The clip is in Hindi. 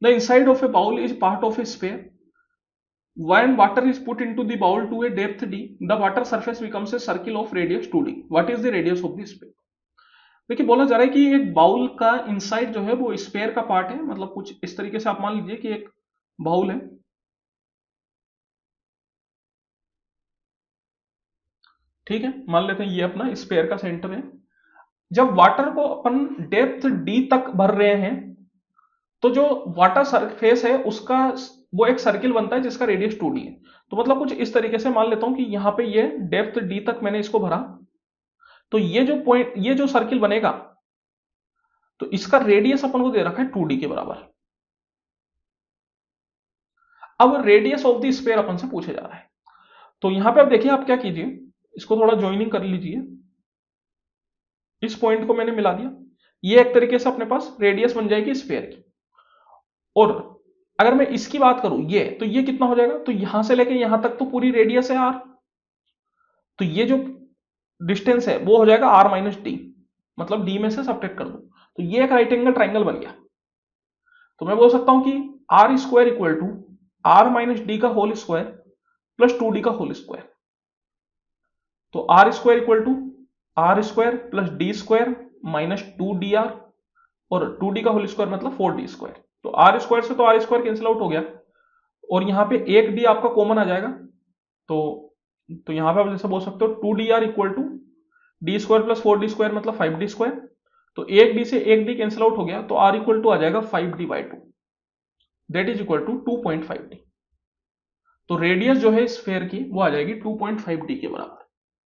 The inside of a bowl is part of a sphere, when water is put into the bowl to a depth d, the water surface becomes a circle of radius 2d. what is the radius of the sphere? देखिए बोला जा रहा है कि एक बाउल का इनसाइड जो है वो स्फीयर का पार्ट है, मतलब कुछ इस तरीके से आप मान लीजिए कि एक बाउल है, ठीक है, मान लेते हैं ये अपना स्फीयर का सेंटर है। जब वाटर को अपन डेप्थ डी तक भर रहे हैं तो जो वाटर सरफेस है उसका वो एक सर्किल बनता है जिसका रेडियस 2d है। तो मतलब कुछ इस तरीके से मान लेता हूं कि यहां पे ये डेप्थ d तक मैंने इसको भरा, तो ये जो पॉइंट, ये जो सर्किल बनेगा, तो इसका रेडियस अपन को दे रखा है 2d के बराबर। अब रेडियस ऑफ द स्फीयर अपन से पूछा जा रहा है, तो यहां पे आप देखिए, आप क्या कीजिए, इसको थोड़ा ज्वाइनिंग कर लीजिए, इस पॉइंट को मैंने मिला दिया, ये एक तरीके से अपने पास रेडियस बन जाएगी स्फीयर की। और अगर मैं इसकी बात करूं ये, तो ये कितना हो जाएगा, तो यहां से लेके यहां तक तो पूरी रेडियस है r, तो ये जो डिस्टेंस है वो हो जाएगा r माइनस डी, मतलब d में से सब्ट्रैक्ट कर दो, तो ये एक राइट एंगल ट्राइंगल बन गया। तो मैं बोल सकता हूं कि r square equal to r minus D का होल स्क्वायर प्लस 2d का होल स्क्वायर। तो r square equal to r square plus D square minus 2dr, और 2d का होल स्क्वायर मतलब 4d स्क्वायर। तो r स्क्वायर से तो r स्क्वायर कैंसिल आउट हो गया, और यहाँ पे एक d आपका कॉमन आ जाएगा, तो यहाँ पे आप जैसे बोल सकते हो 2dr equal to D square plus 4d square मतलब 5d स्क्वायर। तो एक d से एक d कैंसिल आउट हो गया, तो r इक्वल टू आ जाएगा 5d/2, that is equal to 2.5d। तो रेडियस जो है स्फीयर की वो आ जाएगी 2.5d के बराबर।